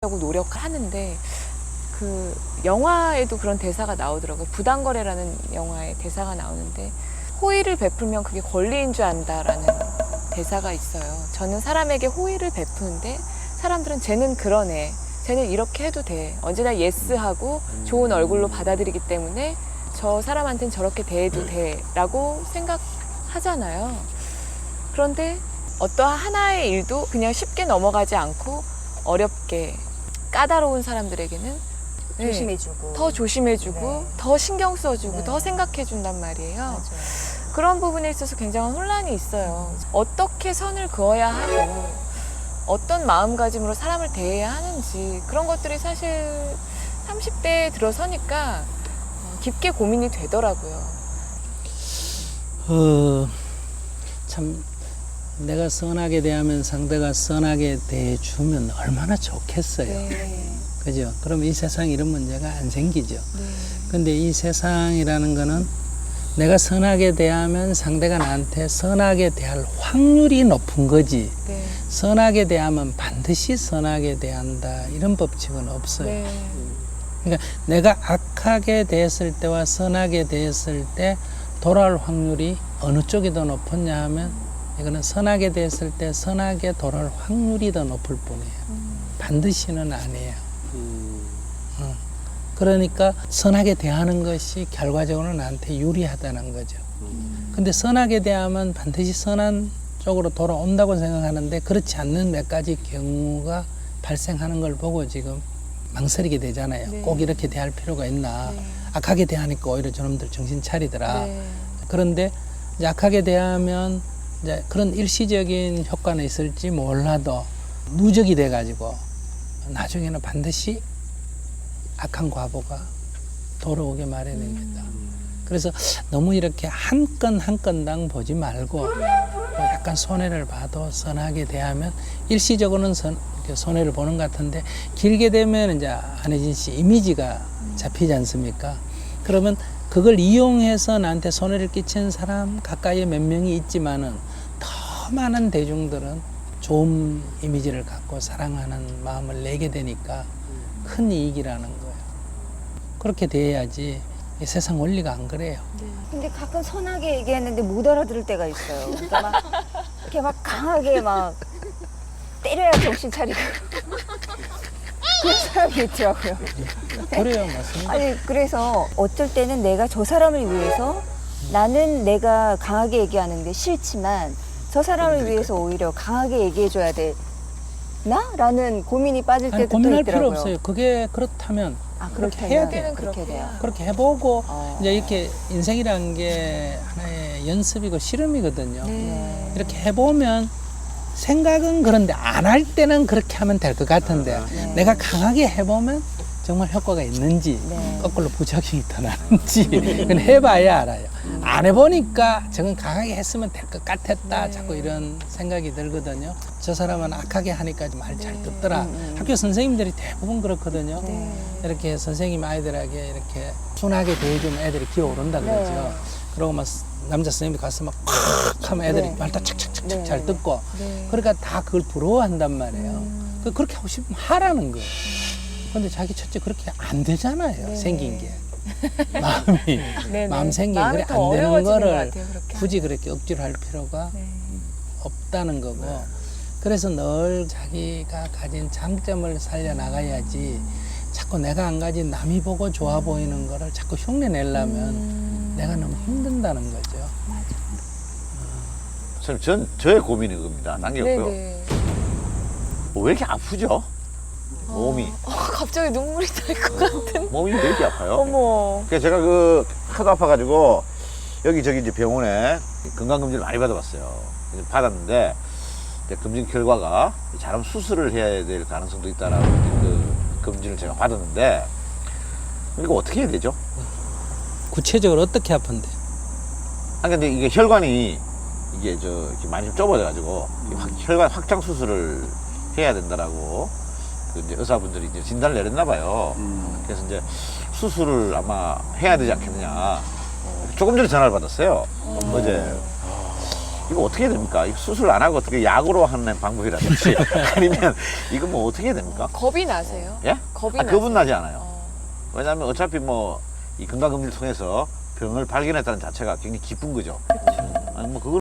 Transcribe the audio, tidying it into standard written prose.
하려고 노력하는데 그 영화에도 그런 대사가 나오더라고요. 부당거래라는 영화의 대사가 나오는데 호의를 베풀면 그게 권리인 줄 안다라는 대사가 있어요. 저는 사람에게 호의를 베푸는데 사람들은 쟤는 그러네, 쟤는 이렇게 해도 돼, 언제나 예스하고 좋은 얼굴로 받아들이기 때문에 저 사람한테는 저렇게 대해도 돼 라고 생각하잖아요. 그런데 어떠한 하나의 일도 그냥 쉽게 넘어가지 않고 어렵게 까다로운 사람들에게는 조심해주고 더 조심해주고 네. 더 신경 써주고 네. 더 생각해준단 말이에요. 맞아요. 그런 부분에 있어서 굉장한 혼란이 있어요. 어떻게 선을 그어야 하고 어떤 마음가짐으로 사람을 대해야 하는지 그런 것들이 사실 30대에 들어서니까 깊게 고민이 되더라고요. 참 내가 선하게 대하면 상대가 선하게 대해주면 얼마나 좋겠어요. 네. 그죠? 그럼 이 세상에 이런 문제가 안 생기죠. 네. 근데 이 세상이라는 거는 내가 선하게 대하면 상대가 나한테 선하게 대할 확률이 높은 거지. 네. 선하게 대하면 반드시 선하게 대한다. 이런 법칙은 없어요. 네. 그러니까 내가 악하게 대했을 때와 선하게 대했을 때 돌아올 확률이 어느 쪽이 더 높았냐 하면 이거는 선하게 대했을 때 선하게 돌아올 확률이 더 높을 뿐이에요. 반드시는 아니에요. 그러니까 선하게 대하는 것이 결과적으로 나한테 유리하다는 거죠. 근데 선하게 대하면 반드시 선한 쪽으로 돌아온다고 생각하는데 그렇지 않는 몇 가지 경우가 발생하는 걸 보고 지금 망설이게 되잖아요. 네. 꼭 이렇게 대할 필요가 있나. 네. 악하게 대하니까 오히려 저놈들 정신 차리더라. 네. 그런데 이제 악하게 대하면 이제 그런 일시적인 효과는 있을지 몰라도 누적이 돼가지고 나중에는 반드시 악한 과보가 돌아오게 마련입니다. 그래서 너무 이렇게 한 건 한 건당 보지 말고 뭐 약간 손해를 봐도 선하게 대하면 일시적으로는 이렇게 손해를 보는 것 같은데 길게 되면 이제 안혜진 씨 이미지가 잡히지 않습니까? 그러면 그걸 이용해서 나한테 손해를 끼친 사람 가까이에 몇 명이 있지만은 더 많은 대중들은 좋은 이미지를 갖고 사랑하는 마음을 내게 되니까 큰 이익이라는 거예요. 그렇게 돼야지 이 세상 원리가 안 그래요. 근데 가끔 선하게 얘기했는데 못 알아들을 때가 있어요. 그러니까 막 이렇게 막 강하게 막 때려야 정신 차리고 그런 사람이 있더라고요. 그래요, 맞습니다. 아니 그래서 어쩔 때는 내가 저 사람을 위해서 나는 내가 강하게 얘기하는 게 싫지만 저 사람을 위해서 오히려 강하게 얘기해줘야 되나? 라는 고민이 빠질 아니, 때도 고민할 있더라고요. 필요 없어요. 그게 그렇다면 아, 그렇게 그렇다면 해야 돼요. 그렇게 돼요. 그렇게 해보고 어. 이제 이렇게 인생이라는 게 하나의 연습이고 실험이거든요. 네. 이렇게 해보면 생각은 그런데 안 할 때는 그렇게 하면 될 것 같은데 네. 내가 강하게 해보면 정말 효과가 있는지 네. 거꾸로 부작용이 더 나는지 그건 해봐야 알아요. 안 해보니까 저건 강하게 했으면 될 것 같았다. 네. 자꾸 이런 생각이 들거든요. 저 사람은 악하게 하니까 말 잘 네. 듣더라. 학교 선생님들이 대부분 그렇거든요. 네. 이렇게 선생님 아이들에게 이렇게 순하게 대해주면 애들이 기어오른다 그러죠. 네. 그러고 막 남자 선생님이 가서 막 콱 하면 애들이 네. 말다 착착착착 네. 잘 듣고 네. 그러니까 다 그걸 부러워한단 말이에요. 그렇게 하고 싶으면 하라는 거예요. 근데 자기 첫째 그렇게 안 되잖아요. 네. 생긴 게. 마음이 네. 마음 생긴 마음이 그래 더 안 되는 어려워지는 것 거를 같아요, 그렇게 굳이 하면. 그렇게 억지로 할 필요가 네. 없다는 거고 그래서 늘 자기가 가진 장점을 살려나가야지 자꾸 내가 안 가진 남이 보고 좋아 보이는 거를 자꾸 흉내 내려면 내가 너무 힘든다는 거죠. 선생님, 저의 고민이 그겁니다. 남겼고요. 네네. 왜 이렇게 아프죠? 몸이. 갑자기 눈물이 날 것 같은. 몸이 왜 이렇게 아파요? 어머. 그래서 제가 하도 아파가지고 여기저기 이제 병원에 건강검진을 많이 받아봤어요. 받았는데 이제 검진 결과가 잘하면 수술을 해야 될 가능성도 있다라고 그 검진을 제가 받았는데 이거 어떻게 해야 되죠? 구체적으로 어떻게 아픈데? 아 근데 이게 혈관이 이게 이렇게 많이 좀 좁아져가지고 혈관 확장 수술을 해야 된다라고 그 이제 의사분들이 이제 진단을 내렸나 봐요. 그래서 이제 수술을 아마 해야 되지 않겠느냐. 조금 전에 전화를 받았어요. 어제. 이거 어떻게 해야 됩니까? 이거 수술 안 하고 어떻게 약으로 하는 방법이라든지 아니면 이거 뭐 어떻게 해야 됩니까? 겁이 나세요? 예? 겁이 겁은 나세요? 나지 않아요. 어. 왜냐하면 어차피 뭐 이 건강검진을 통해서 병을 발견했다는 자체가 굉장히 기쁜 거죠. 아니 뭐 그걸